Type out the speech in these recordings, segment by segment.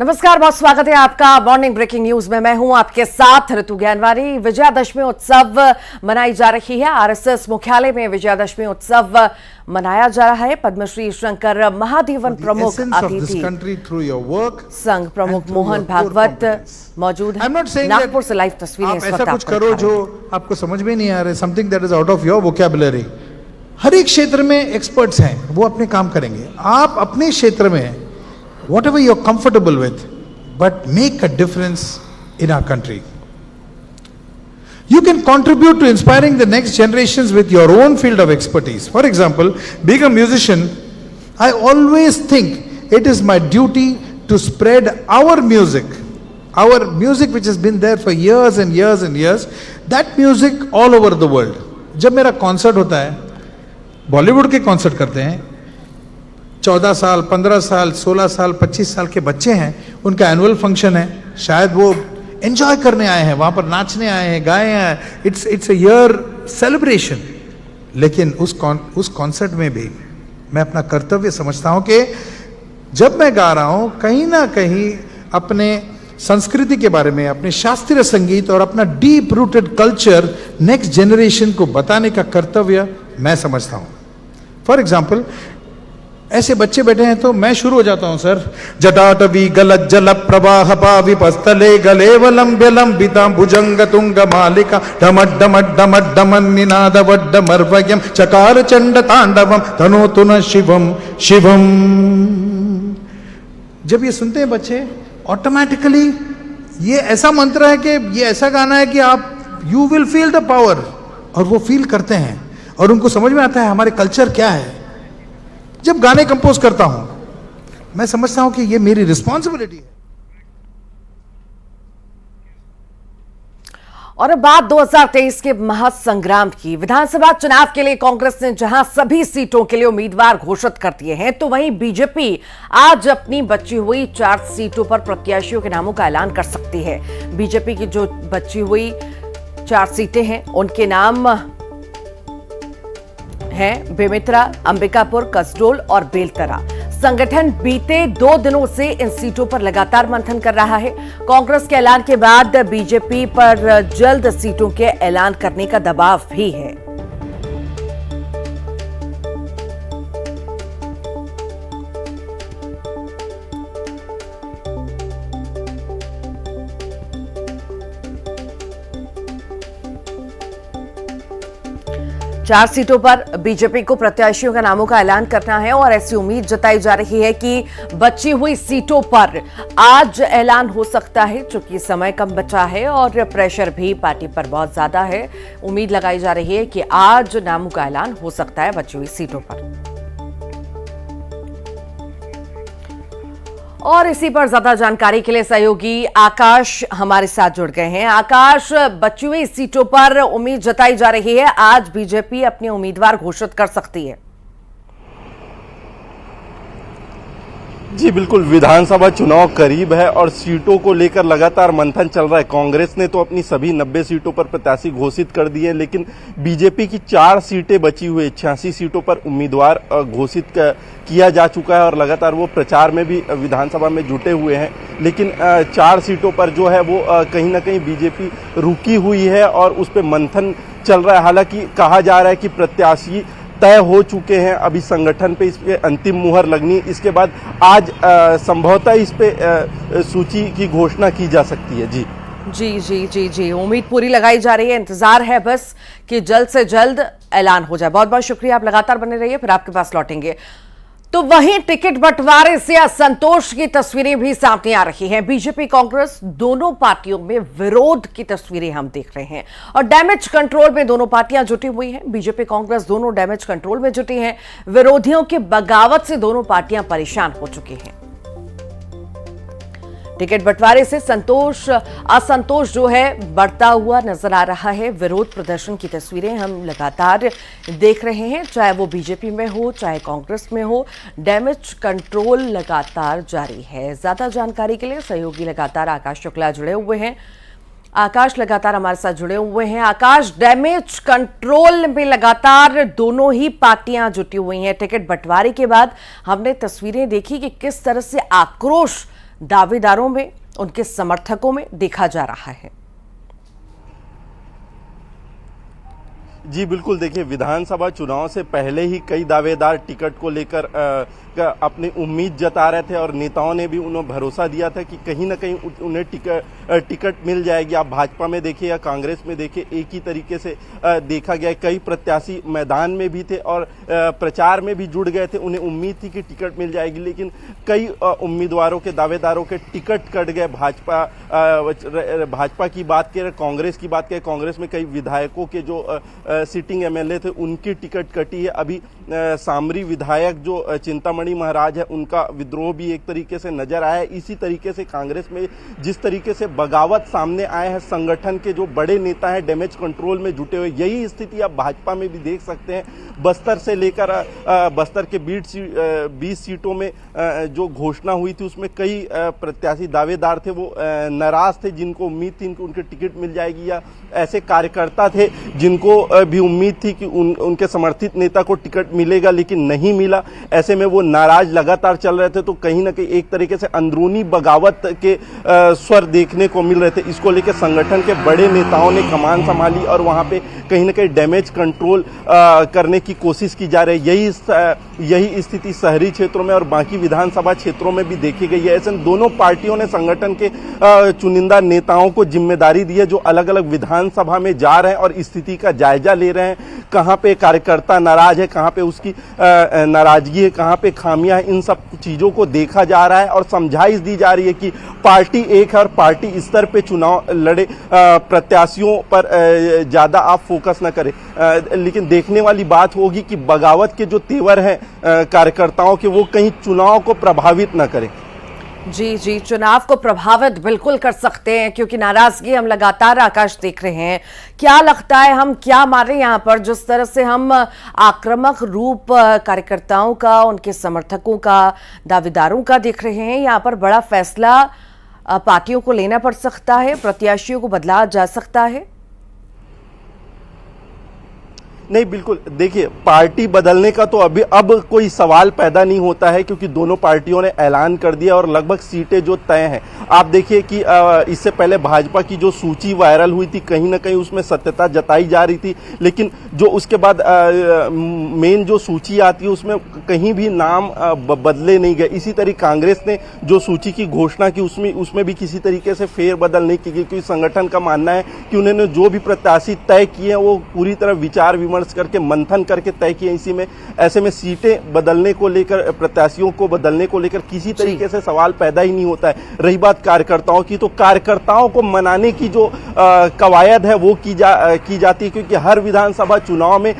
नमस्कार, बहुत स्वागत है आपका मॉर्निंग ब्रेकिंग न्यूज में। मैं हूं आपके साथ ऋतु ज्ञानवारी। विजयादशमी उत्सव मनाई जा रही है। आरएसएस मुख्यालय में विजयादशमी उत्सव मनाया जा रहा है। पद्मश्री शंकर महादेवन प्रमुख अतिथि, संघ प्रमुख मोहन भागवत मौजूद हैं। नागपुर से लाइव तस्वीरें इस वक्त ऐसा कुछ करो जो आपको समझ में नहीं आ रहा है, something that is out of your vocabulary. हर एक क्षेत्र में एक्सपर्ट्स हैं, वो अपने काम करेंगे। आप अपने क्षेत्र में whatever you're comfortable with, but make a difference in our country. You can contribute to inspiring the next generations with your own field of expertise. For example, being a musician, I always think it is my duty to spread our music which has been there for years and years and years, that music all over the world. जब मेरा concert होता है, बॉलीवुड के concert करते हैं, 14 साल 15 साल 16 साल 25 साल के बच्चे हैं, उनका एनुअल फंक्शन है, शायद वो एंजॉय करने आए हैं, वहां पर नाचने आए हैं, गाए हैं, इट्स अ ईयर सेलिब्रेशन। लेकिन उस कॉन्सर्ट में भी मैं अपना कर्तव्य समझता हूं कि जब मैं गा रहा हूं, कहीं ना कहीं अपने संस्कृति के बारे में, अपने शास्त्रीय संगीत और अपना deep rooted culture next generation को बताने का कर्तव्य मैं समझता हूं। फॉर एग्जाम्पल, ऐसे बच्चे बैठे हैं तो मैं शुरू हो जाता हूं, सर। जटाटवी गलत जल प्रवाह पाविपस्थले गलेवलंब्य लंबितां भुजंग तुंग मालिका डमट डमट डमट डमन निनाद वड्डमर्वयम चकार चंड तांडवम धनोतु न शिवम शिवम। जब ये सुनते हैं बच्चे, ऑटोमेटिकली ये ऐसा मंत्र है कि ये ऐसा गाना है कि आप you will feel the power, और वो फील करते हैं और उनको समझ में आता है हमारे कल्चर क्या है। जब गाने कंपोज करता हूं, मैं समझता हूं कि ये मेरी रिस्पॉन्सिबिलिटी है। और अब बात 2023 के महासंग्राम की। विधानसभा चुनाव के लिए कांग्रेस ने जहां सभी सीटों के लिए उम्मीदवार घोषित कर दिए हैं, तो वहीं बीजेपी आज अपनी बची हुई 4 सीटों पर प्रत्याशियों के नामों का ऐलान कर सकती है। बीजेपी की जो बची हुई 4 सीटें हैं, उनके नाम हैं बेमेतरा, अंबिकापुर, कसडोल और बेलतरा। संगठन बीते 2 दिनों से इन सीटों पर लगातार मंथन कर रहा है। कांग्रेस के ऐलान के बाद बीजेपी पर जल्द सीटों के ऐलान करने का दबाव भी है। चार सीटों पर बीजेपी को प्रत्याशियों के नामों का ऐलान करना है और ऐसी उम्मीद जताई जा रही है कि बची हुई सीटों पर आज ऐलान हो सकता है, चूंकि समय कम बचा है और प्रेशर भी पार्टी पर बहुत ज्यादा है। उम्मीद लगाई जा रही है कि आज नामों का ऐलान हो सकता है बची हुई सीटों पर। और इसी पर ज्यादा जानकारी के लिए सहयोगी आकाश हमारे साथ जुड़ गए हैं। आकाश, बची हुई सीटों पर उम्मीद जताई जा रही है आज बीजेपी अपने उम्मीदवार घोषित कर सकती है। जी बिल्कुल, विधानसभा चुनाव करीब है और सीटों को लेकर लगातार मंथन चल रहा है। कांग्रेस ने तो अपनी सभी 90 सीटों पर प्रत्याशी घोषित कर दिए, लेकिन बीजेपी की 4 सीटें बची हुई, 86 सीटों पर उम्मीदवार घोषित किया जा चुका है और लगातार वो प्रचार में भी विधानसभा में जुटे हुए हैं। लेकिन 4 सीटों पर जो है वो कहीं ना कहीं बीजेपी रुकी हुई है और उस पर मंथन चल रहा है। हालांकि कहा जा रहा है कि प्रत्याशी तय हो चुके हैं, अभी संगठन पे इस पे अंतिम मुहर लगनी, इसके बाद आज संभवतः इस पे सूची की घोषणा की जा सकती है। जी जी जी जी जी, उम्मीद पूरी लगाई जा रही है। इंतजार है बस कि जल्द से जल्द ऐलान हो जाए। बहुत बहुत शुक्रिया, आप लगातार बने रहिए, फिर आपके पास लौटेंगे। तो वहीं टिकट बंटवारे से असंतोष की तस्वीरें भी सामने आ रही हैं। बीजेपी कांग्रेस दोनों पार्टियों में विरोध की तस्वीरें हम देख रहे हैं और डैमेज कंट्रोल में दोनों पार्टियां जुटी हुई हैं। बीजेपी कांग्रेस दोनों डैमेज कंट्रोल में जुटी हैं। विरोधियों के बगावत से दोनों पार्टियां परेशान हो चुकी हैं। टिकट बंटवारे से असंतोष जो है बढ़ता हुआ नजर आ रहा है। विरोध प्रदर्शन की तस्वीरें हम लगातार देख रहे हैं, चाहे वो बीजेपी में हो चाहे कांग्रेस में हो। डैमेज कंट्रोल लगातार जारी है। ज्यादा जानकारी के लिए सहयोगी लगातार आकाश शुक्ला जुड़े हुए हैं। आकाश लगातार हमारे साथ जुड़े हुए हैं। आकाश, डैमेज कंट्रोल में लगातार दोनों ही पार्टियां जुटी हुई हैं। टिकट बंटवारे के बाद हमने तस्वीरें देखी कि किस तरह से आक्रोश दावेदारों में, उनके समर्थकों में देखा जा रहा है। जी बिल्कुल, देखिए विधानसभा चुनाव से पहले ही कई दावेदार टिकट को लेकर अपनी उम्मीद जता रहे थे और नेताओं ने भी उन्हें भरोसा दिया था कि कहीं ना कहीं उन्हें टिकट मिल जाएगी। आप भाजपा में देखिए या कांग्रेस में देखिए, एक ही तरीके से देखा गया। कई प्रत्याशी मैदान में भी थे और प्रचार में भी जुड़ गए थे, उन्हें उम्मीद थी कि टिकट मिल जाएगी, लेकिन कई उम्मीदवारों के, दावेदारों के टिकट कट गए। भाजपा की बात करें, कांग्रेस की बात करें, कांग्रेस में कई विधायकों के जो सिटिंग एमएलए थे उनकी टिकट कटी है। अभी सामरी विधायक जो चिंतामणि महाराज है, उनका विद्रोह भी एक तरीके से नजर आया है। इसी तरीके से कांग्रेस में जिस तरीके से बगावत सामने आए हैं, संगठन के जो बड़े नेता हैं डैमेज कंट्रोल में जुटे हुए, यही स्थिति आप भाजपा में भी देख सकते हैं। बस्तर से लेकर बस्तर के 20 सीटों में जो घोषणा हुई थी उसमें कई प्रत्याशी दावेदार थे, वो नाराज थे, जिनको उम्मीद थी उनके टिकट मिल जाएगी, या ऐसे कार्यकर्ता थे जिनको भी उम्मीद थी कि उनके समर्थित नेता को टिकट मिलेगा, लेकिन नहीं मिला। ऐसे में वो नाराज लगातार चल रहे थे। तो कहीं ना कहीं एक तरीके से अंदरूनी बगावत के स्वर देखने को मिल रहे थे। इसको लेकर संगठन के बड़े नेताओं ने कमान संभाली और वहां पे कहीं ना कहीं डैमेज कंट्रोल करने की कोशिश की जा रही है। यही स्थिति शहरी क्षेत्रों में और बाकी विधानसभा क्षेत्रों में भी देखी गई है। ऐसे दोनों पार्टियों ने संगठन के चुनिंदा नेताओं को जिम्मेदारी दी है, जो अलग अलग विधानसभा में जा रहे हैं और स्थिति का जायजा ले रहे हैं। कहां पे कार्यकर्ता नाराज है, कहां पे उसकी नाराजगी है, कहां पे खामियां हैं, इन सब चीजों को देखा जा रहा है और समझाइश दी जा रही है कि पार्टी एक है और पार्टी स्तर पे चुनाव लड़े, प्रत्याशियों पर ज्यादा आप फोकस न करें। लेकिन देखने वाली बात होगी कि बगावत के जो तेवर हैं कार्यकर्ताओं के, वो कहीं चुनाव को प्रभावित न करें। जी, चुनाव को प्रभावित बिल्कुल कर सकते हैं, क्योंकि नाराजगी हम लगातार आकाश देख रहे हैं। क्या लगता है, हम क्या मारे यहाँ पर, जिस तरह से हम आक्रामक रूप कार्यकर्ताओं का, उनके समर्थकों का, दावेदारों का देख रहे हैं। यहाँ पर बड़ा फैसला पार्टियों को लेना पड़ सकता है, प्रत्याशियों को बदला जा सकता है। नहीं, बिल्कुल, देखिए पार्टी बदलने का तो अब कोई सवाल पैदा नहीं होता है, क्योंकि दोनों पार्टियों ने ऐलान कर दिया और लगभग सीटें जो तय हैं। आप देखिए कि इससे पहले भाजपा की जो सूची वायरल हुई थी, कहीं ना कहीं उसमें सत्यता जताई जा रही थी, लेकिन जो उसके बाद मेन जो सूची आती है उसमें कहीं भी नाम बदले नहीं गए। इसी तरह कांग्रेस ने जो सूची की घोषणा की उसमें भी किसी तरीके से फेरबदल नहीं की, क्योंकि संगठन का मानना है कि उन्होंने जो भी प्रत्याशी तय किए वो पूरी तरह विचार विमर्श करके, मंथन करके तय किए। इसी में ऐसे में सीटें बदलने को लेकर, प्रत्याशियों को बदलने को लेकर किसी तरीके से सवाल पैदा ही नहीं होता है। रही बात कार्यकर्ताओं की, तो कार्यकर्ताओं को मनाने की जो कवायद है वो की जाती है, क्योंकि हर विधानसभा चुनाव में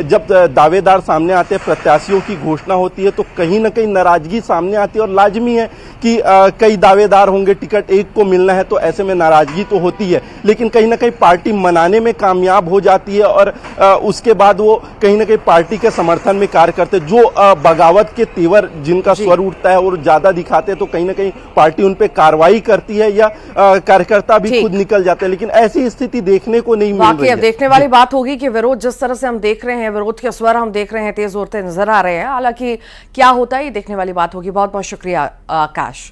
जब दावेदार सामने आते हैं, प्रत्याशियों की घोषणा होती है, तो कहीं ना कहीं नाराजगी सामने आती है। और लाजमी है कि कई दावेदार होंगे, टिकट एक को मिलना है, तो ऐसे में नाराजगी तो होती है, लेकिन कहीं ना कहीं पार्टी मनाने में कामयाब हो जाती है और उसके बाद वो कहीं ना कहीं पार्टी के समर्थन में कार्य करते। जो बगावत के तेवर जिनका स्वर उठता है और ज्यादा दिखाते हैं, तो कहीं ना कहीं पार्टी उन पे कार्रवाई करती है या कार्यकर्ता भी खुद निकल जाते हैं, लेकिन ऐसी स्थिति देखने को नहीं मिल रही है। अब देखने वाली बात होगी कि विरोध जिस तरह से हम देख रहे हैं, विरोध के स्वर हम देख रहे हैं, तेज होते नजर आ रहे हैं। हालांकि क्या होता है ये देखने वाली बात होगी। बहुत बहुत शुक्रिया आकाश।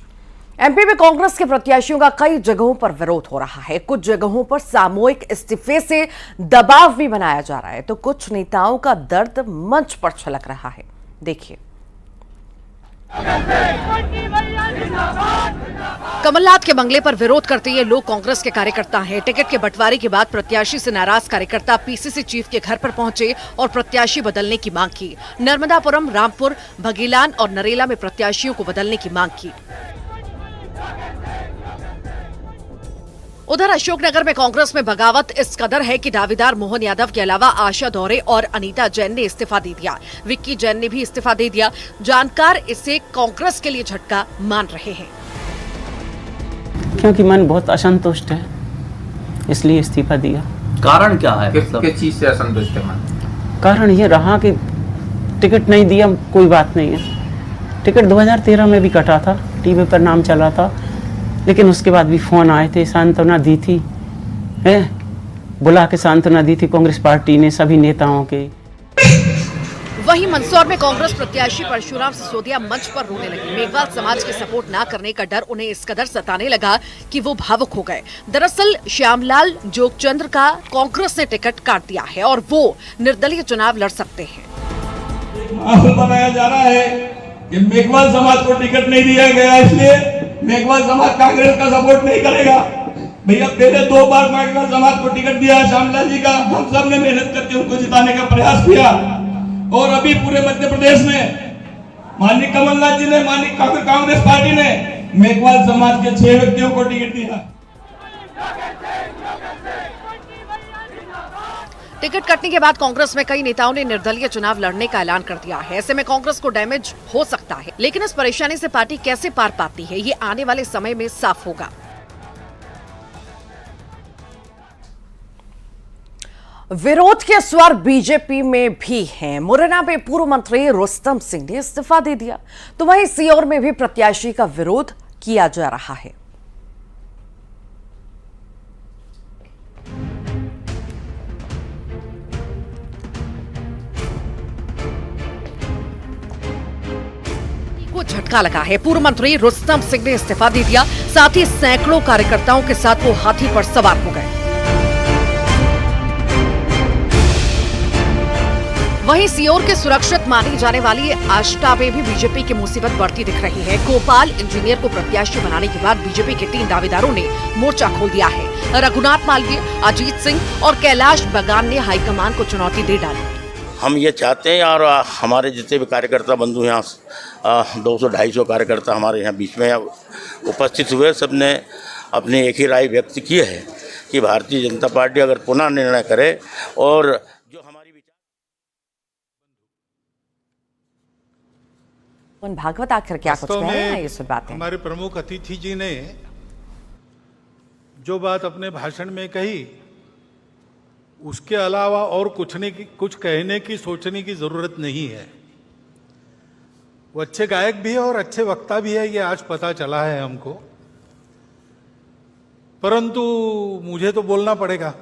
एमपी में कांग्रेस के प्रत्याशियों का कई जगहों पर विरोध हो रहा है। कुछ जगहों पर सामूहिक इस्तीफे से दबाव भी बनाया जा रहा है, तो कुछ नेताओं का दर्द मंच पर छलक रहा है। देखिए, कमलनाथ के बंगले पर विरोध करते ये लोग कांग्रेस के कार्यकर्ता हैं। टिकट के बंटवारे के बाद प्रत्याशी से नाराज कार्यकर्ता पीसीसी चीफ के घर पर पहुंचे और प्रत्याशी बदलने की मांग की। नर्मदापुरम, रामपुर, भगीलान और नरेला में प्रत्याशियों को बदलने की मांग की। उधर अशोकनगर में कांग्रेस में बगावत इस कदर है कि दावेदार मोहन यादव के अलावा आशा दौरे और अनीता जैन ने इस्तीफा दे दिया। विक्की जैन ने भी इस्तीफा दे दिया। जानकार इसे कांग्रेस के लिए झटका मान रहे हैं, क्योंकि मन बहुत असंतुष्ट है, इसलिए इस्तीफा दिया। कारण क्या है? किस चीज से असंतुष्ट है मन? कारण ये रहा कि टिकट नहीं दिया, कोई बात नहीं है। टिकट 2013 में भी कटा था, टीवी पर नाम चला था, लेकिन उसके बाद भी फोन आए थे, सांत्वना दी थी, बुला के सांत्वना दी थी कांग्रेस पार्टी ने सभी नेताओं के। वहीं मंदसौर में कांग्रेस प्रत्याशी परशुराम सिसोदिया मंच पर रोने लगे। मेघवाल समाज के सपोर्ट न करने का डर उन्हें इस कदर सताने लगा कि वो भावुक हो गए। दरअसल श्यामलाल जोगचंद्र का कांग्रेस ने टिकट काट दिया है और वो निर्दलीय चुनाव लड़ सकते हैं। माहौल बनाया जा रहा है कि मेघवाल समाज को टिकट नहीं दिया गया, इसलिए मेघवाल समाज कांग्रेस का सपोर्ट नहीं करेगा। भैया पहले 2 बार मेघवाल समाज को टिकट दिया श्यामलाल जी का, हम सब ने मेहनत करके उनको जिताने का प्रयास किया और अभी पूरे मध्य प्रदेश में माननीय कमलनाथ जी ने, माननीय कांग्रेस पार्टी ने मेघवाल समाज के 6 व्यक्तियों को टिकट दिया। टिकट कटने के बाद कांग्रेस में कई नेताओं ने निर्दलीय चुनाव लड़ने का ऐलान कर दिया है। ऐसे में कांग्रेस को डैमेज हो सकता है, लेकिन इस परेशानी से पार्टी कैसे पार पाती है, ये आने वाले समय में साफ होगा। विरोध के स्वर बीजेपी में भी हैं। मुरैना में पूर्व मंत्री रुस्तम सिंह ने इस्तीफा दे दिया, तो वहीं सीहोर में भी प्रत्याशी का विरोध किया जा रहा है। को झटका लगा है। पूर्व मंत्री रुस्तम सिंह ने इस्तीफा दे दिया, साथ ही सैकड़ों कार्यकर्ताओं के साथ वो हाथी पर सवार हो गए। वहीं सीहोर के सुरक्षित मानी जाने वाली आष्टा में भी बीजेपी की मुसीबत बढ़ती दिख रही है। गोपाल इंजीनियर को प्रत्याशी बनाने के बाद बीजेपी के 3 दावेदारों ने मोर्चा खोल दिया है। रघुनाथ मालवीय, अजीत सिंह और कैलाश बगान ने हाईकमान को चुनौती दे डाली। हम ये चाहते हैं और हमारे जितने भी कार्यकर्ता बंधु यहाँ 200-250 कार्यकर्ता हमारे यहाँ बीच में उपस्थित हुए, सबने अपनी एक ही राय व्यक्त की है कि भारतीय जनता पार्टी अगर पुनः निर्णय करे और जो हमारी भागवत आखिर क्या कुछ कह रहे हैं, ये सब बातें हमारे प्रमुख अतिथि जी ने जो बात अपने भाषण में कही, उसके अलावा और कुछ कहने की, सोचने की जरूरत नहीं है। वो अच्छे गायक भी है और अच्छे वक्ता भी है, ये आज पता चला है हमको। परंतु मुझे तो बोलना पड़ेगा।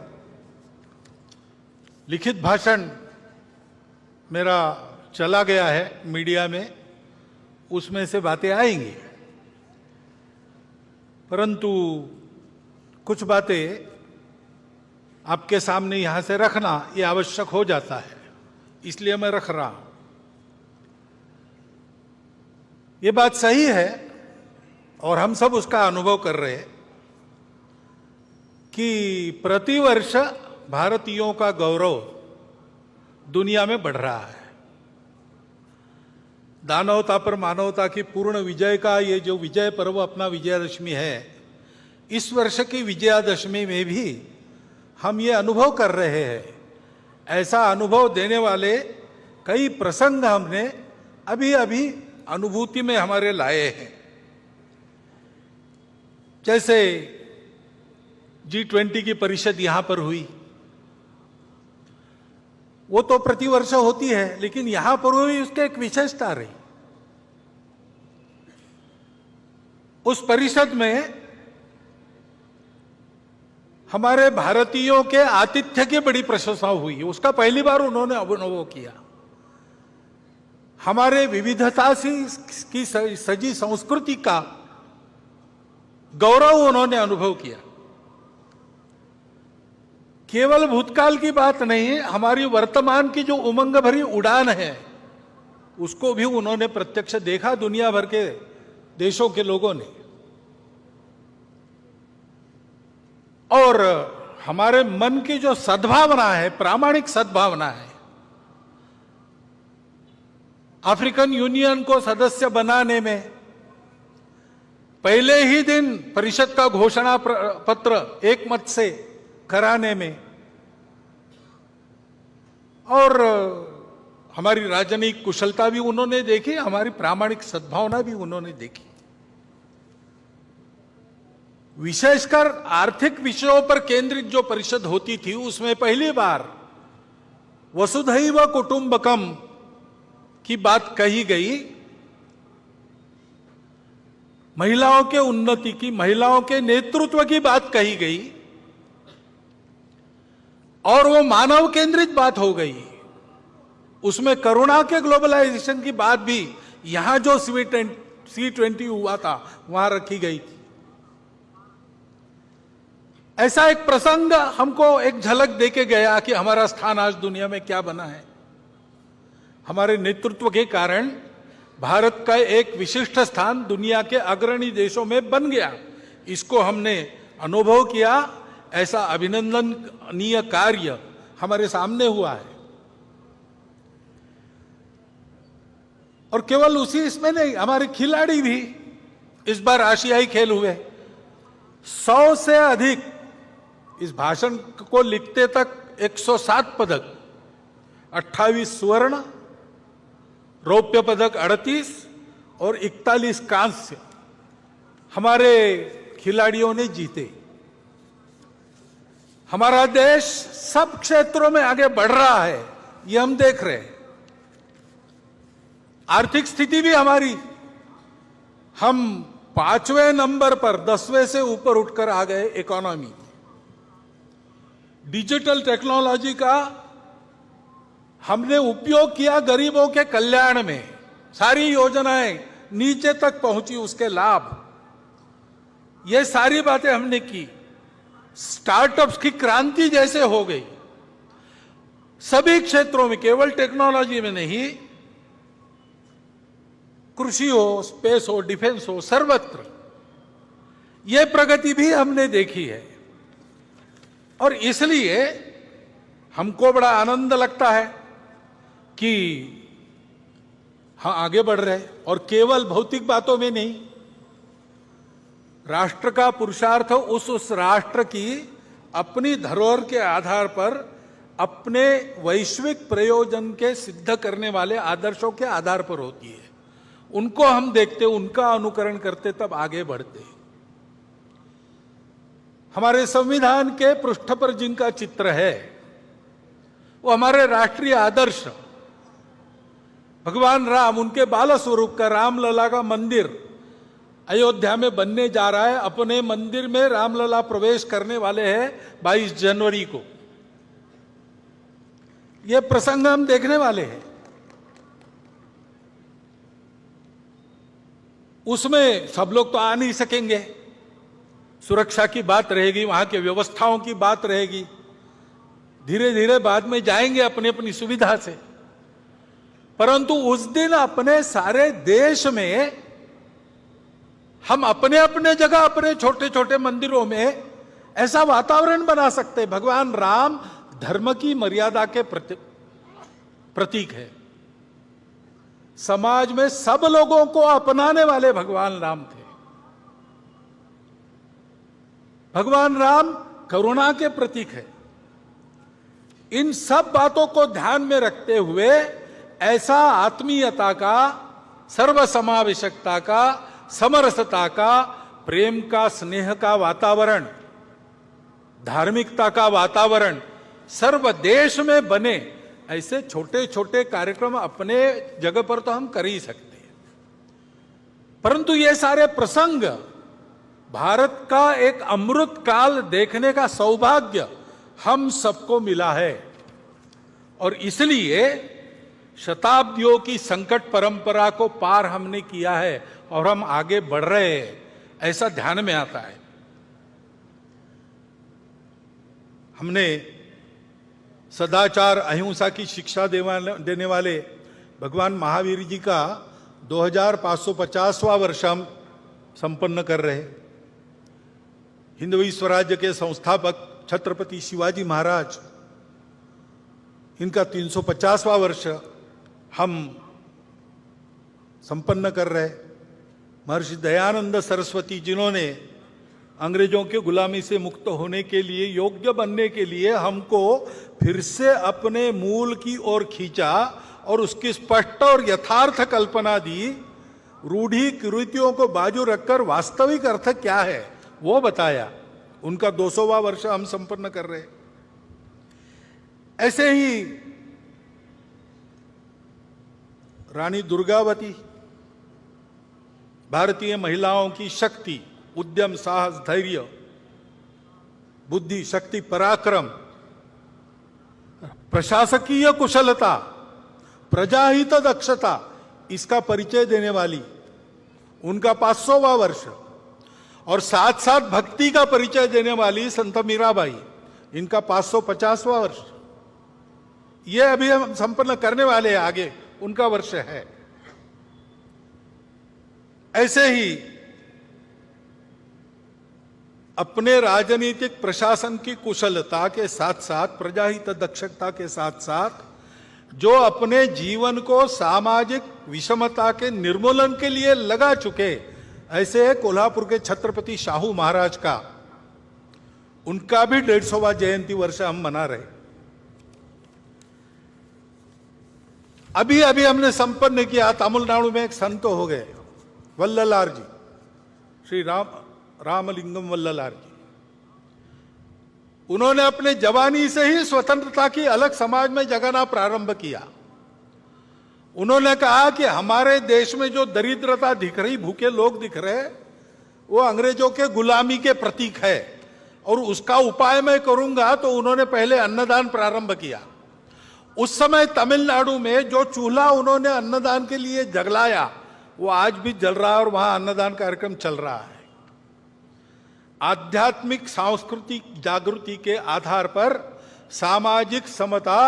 लिखित भाषण मेरा चला गया है मीडिया में, उसमें से बातें आएंगी, परंतु कुछ बातें आपके सामने यहां से रखना ये आवश्यक हो जाता है, इसलिए मैं रख रहा हूं। ये बात सही है और हम सब उसका अनुभव कर रहे हैं कि प्रतिवर्ष भारतीयों का गौरव दुनिया में बढ़ रहा है। दानवता पर मानवता की पूर्ण विजय का ये जो विजय पर्व अपना विजयादशमी है, इस वर्ष की विजयादशमी में भी हम ये अनुभव कर रहे हैं। ऐसा अनुभव देने वाले कई प्रसंग हमने अभी अभी अनुभूति में हमारे लाए हैं। जैसे G20 की परिषद यहां पर हुई, वो तो प्रतिवर्ष होती है, लेकिन यहां पर हुई, उसके एक विशेषता रही। उस परिषद में हमारे भारतीयों के आतिथ्य की बड़ी प्रशंसा हुई, उसका पहली बार उन्होंने अनुभव किया। हमारे विविधता की सजी संस्कृति का गौरव उन्होंने अनुभव किया। केवल भूतकाल की बात नहीं, हमारी वर्तमान की जो उमंग भरी उड़ान है, उसको भी उन्होंने प्रत्यक्ष देखा, दुनिया भर के देशों के लोगों ने। और हमारे मन की जो सद्भावना है, प्रामाणिक सद्भावना है, अफ्रीकन यूनियन को सदस्य बनाने में पहले ही दिन परिषद का घोषणा पत्र एक मत से कराने में, और हमारी राजनीतिक कुशलता भी उन्होंने देखी, हमारी प्रामाणिक सद्भावना भी उन्होंने देखी। विशेषकर आर्थिक विषयों पर केंद्रित जो परिषद होती थी, उसमें पहली बार वसुधैव कुटुंबकम की बात कही गई। महिलाओं के उन्नति की, महिलाओं के नेतृत्व की बात कही गई और वो मानव केंद्रित बात हो गई। उसमें करुणा के ग्लोबलाइजेशन की बात भी यहां जो C20 हुआ था वहां रखी गई थी। ऐसा एक प्रसंग हमको एक झलक देके गया कि हमारा स्थान आज दुनिया में क्या बना है। हमारे नेतृत्व के कारण भारत का एक विशिष्ट स्थान दुनिया के अग्रणी देशों में बन गया। इसको हमने अनुभव किया। ऐसा अभिनंदनीय कार्य हमारे सामने हुआ है। और केवल उसी इसमें नहीं, हमारे खिलाड़ी भी इस बार आशियाई खेल हुए 100 से अधिक, इस भाषण को लिखते तक 107 पदक, 28 स्वर्ण, रौप्य पदक 38 और 41 कांस्य हमारे खिलाड़ियों ने जीते। हमारा देश सब क्षेत्रों में आगे बढ़ रहा है, ये हम देख रहे हैं। आर्थिक स्थिति भी हमारी, हम 5वें नंबर पर 10वें से ऊपर उठकर आ गए इकोनॉमी। डिजिटल टेक्नोलॉजी का हमने उपयोग किया गरीबों के कल्याण में, सारी योजनाएं नीचे तक पहुंची, उसके लाभ, ये सारी बातें हमने की। स्टार्टअप्स की क्रांति जैसे हो गई सभी क्षेत्रों में, केवल टेक्नोलॉजी में नहीं, कृषि हो, स्पेस हो, डिफेंस हो, सर्वत्र यह प्रगति भी हमने देखी है। और इसलिए हमको बड़ा आनंद लगता है कि हाँ आगे बढ़ रहे, और केवल भौतिक बातों में नहीं, राष्ट्र का पुरुषार्थ उस राष्ट्र की अपनी धरोहर के आधार पर अपने वैश्विक प्रयोजन के सिद्ध करने वाले आदर्शों के आधार पर होती है। उनको हम देखते, उनका अनुकरण करते, तब आगे बढ़ते। हमारे संविधान के पृष्ठ पर जिनका चित्र है वो हमारे राष्ट्रीय आदर्श भगवान राम, उनके बाल स्वरूप का रामलला का मंदिर अयोध्या में बनने जा रहा है। अपने मंदिर में रामलला प्रवेश करने वाले हैं 22 जनवरी को। यह प्रसंग हम देखने वाले हैं। उसमें सब लोग तो आ नहीं सकेंगे, सुरक्षा की बात रहेगी, वहां के व्यवस्थाओं की बात रहेगी। धीरे धीरे बाद में जाएंगे अपनी अपनी सुविधा से, परंतु उस दिन अपने सारे देश में हम अपने अपने जगह, अपने छोटे छोटे मंदिरों में ऐसा वातावरण बना सकते हैं। भगवान राम धर्म की मर्यादा के प्रतीक है। समाज में सब लोगों को अपनाने वाले भगवान राम थे। भगवान राम करुणा के प्रतीक है। इन सब बातों को ध्यान में रखते हुए ऐसा आत्मीयता का, सर्वसमावेशकता का, समरसता का, प्रेम का, स्नेह का वातावरण, धार्मिकता का वातावरण सर्व देश में बने, ऐसे छोटे छोटे कार्यक्रम अपने जगह पर तो हम कर ही सकते हैं। परंतु ये सारे प्रसंग भारत का एक अमृत काल देखने का सौभाग्य हम सबको मिला है। और इसलिए शताब्दियों की संकट परंपरा को पार हमने किया है और हम आगे बढ़ रहे हैं, ऐसा ध्यान में आता है। हमने सदाचार अहिंसा की शिक्षा देने वाले भगवान महावीर जी का 2550वां वर्ष हम संपन्न कर रहे हैं। हिंदवी स्वराज्य के संस्थापक छत्रपति शिवाजी महाराज, इनका 350वां वर्ष हम संपन्न कर रहे। महर्षि दयानंद सरस्वती, जिन्होंने अंग्रेजों की गुलामी से मुक्त होने के लिए, योग्य बनने के लिए हमको फिर से अपने मूल की ओर खींचा और उसकी स्पष्ट और यथार्थ कल्पना दी। रूढ़ी कुरीतियों को बाजू रखकर वास्तविक अर्थ क्या है वो बताया। उनका 200वां वर्ष हम संपन्न कर रहे। ऐसे ही रानी दुर्गावती, भारतीय महिलाओं की शक्ति, उद्यम, साहस, धैर्य, बुद्धि, शक्ति, पराक्रम, प्रशासकीय कुशलता प्रजाहित दक्षता इसका परिचय देने वाली उनका 500वां वर्ष, और साथ साथ भक्ति का परिचय देने वाली संत मीराबाई, इनका 550वां वर्ष। ये अभी हम संपन्न करने वाले हैं, आगे उनका वर्ष है। ऐसे ही अपने राजनीतिक प्रशासन की कुशलता के साथ साथ, प्रजाहित दक्षता के साथ साथ, जो अपने जीवन को सामाजिक विषमता के निर्मूलन के लिए लगा चुके, ऐसे कोल्हापुर के छत्रपति शाहू महाराज का, उनका भी 150वां जयंती वर्ष हम मना रहे। अभी अभी हमने संपन्न किया, तमिलनाडु में एक संत हो गए, वल्ललार जी, श्री रामलिंगम वल्ललार जी। उन्होंने अपने जवानी से ही स्वतंत्रता की अलग समाज में जगाना प्रारंभ किया। उन्होंने कहा कि हमारे देश में जो दरिद्रता दिख रही, भूखे लोग दिख रहे, वो अंग्रेजों के गुलामी के प्रतीक है और उसका उपाय मैं करूंगा। तो उन्होंने पहले अन्नदान प्रारंभ किया। उस समय तमिलनाडु में जो चूल्हा उन्होंने अन्नदान के लिए जलाया, वो आज भी जल रहा है और वहां अन्नदान कार्यक्रम चल रहा है। आध्यात्मिक सांस्कृतिक जागृति के आधार पर सामाजिक समता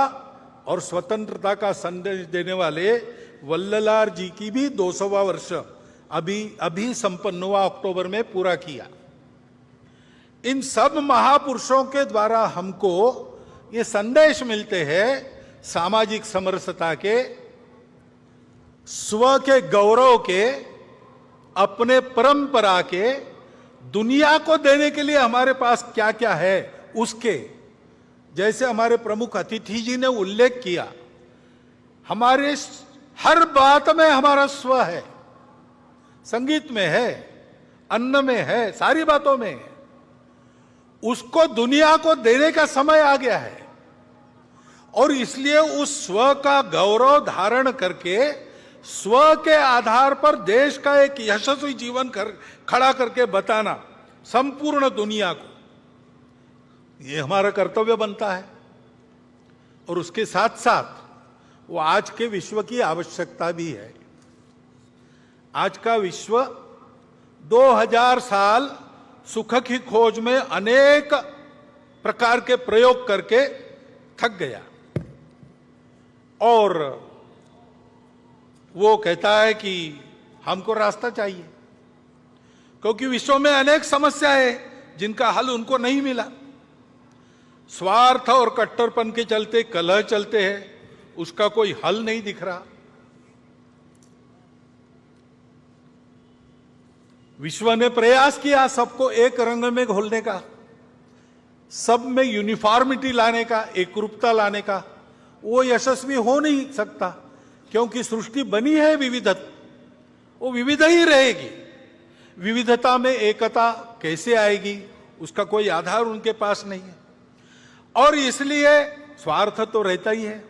और स्वतंत्रता का संदेश देने वाले वल्ललार जी की भी 200वां वर्ष अभी संपन्न हुआ, अक्टूबर में पूरा किया। इन सब महापुरुषों के द्वारा हमको ये संदेश मिलते हैं सामाजिक समरसता के, स्व के गौरव के, अपने परंपरा के, दुनिया को देने के लिए हमारे पास क्या क्या है उसके। जैसे हमारे प्रमुख अतिथि जी ने उल्लेख किया, हमारे हर बात में हमारा स्व है, संगीत में है, अन्न में है, सारी बातों में है। उसको दुनिया को देने का समय आ गया है और इसलिए उस स्व का गौरव धारण करके स्व के आधार पर देश का एक यशस्वी जीवन खड़ा करके बताना संपूर्ण दुनिया को, ये हमारा कर्तव्य बनता है। और उसके साथ साथ वो आज के विश्व की आवश्यकता भी है। आज का विश्व 2000 साल सुख की खोज में अनेक प्रकार के प्रयोग करके थक गया और वो कहता है कि हमको रास्ता चाहिए, क्योंकि विश्व में अनेक समस्याएं जिनका हल उनको नहीं मिला। स्वार्थ और कट्टरपन के चलते कलह चलते हैं, उसका कोई हल नहीं दिख रहा। विश्व ने प्रयास किया सबको एक रंग में घोलने का, सब में यूनिफॉर्मिटी लाने का, एकरूपता लाने का। वो यशस्वी हो नहीं सकता, क्योंकि सृष्टि बनी है विविधता, वो विविध ही रहेगी। विविधता में एकता कैसे आएगी, उसका कोई आधार उनके पास नहीं है। और इसलिए स्वार्थ तो रहता ही है,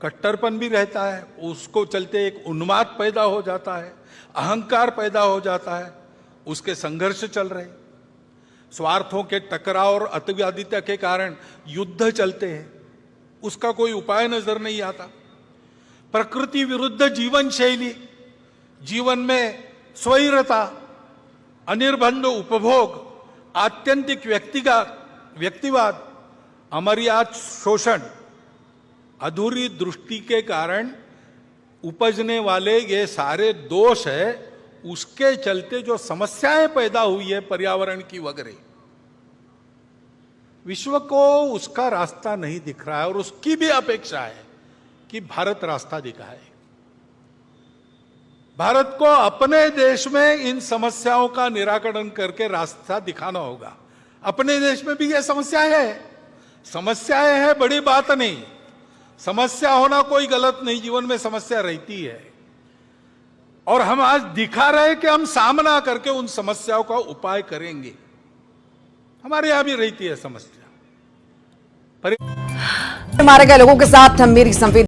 कट्टरपन भी रहता है, उसको चलते एक उन्माद पैदा हो जाता है, अहंकार पैदा हो जाता है, उसके संघर्ष चल रहे। स्वार्थों के टकराव और अतिवादिता के कारण युद्ध चलते हैं, उसका कोई उपाय नजर नहीं आता। प्रकृति विरुद्ध जीवन शैली, जीवन में स्वैरता, अनिर्बंध उपभोग, आत्यंतिक व्यक्तिवाद, अमर्याद शोषण, अधूरी दृष्टि के कारण उपजने वाले ये सारे दोष है। उसके चलते जो समस्याएं पैदा हुई है पर्यावरण की वगैरह, विश्व को उसका रास्ता नहीं दिख रहा है और उसकी भी अपेक्षा है कि भारत रास्ता दिखाए। भारत को अपने देश में इन समस्याओं का निराकरण करके रास्ता दिखाना होगा। अपने देश में भी ये समस्याएं है, बड़ी बात नहीं। समस्या होना कोई गलत नहीं, जीवन में समस्या रहती है और हम आज दिखा रहे कि हम सामना करके उन समस्याओं का उपाय करेंगे। हमारे यहां भी रहती है समस्या। मारे गए लोगों के साथ मेरी संवेदना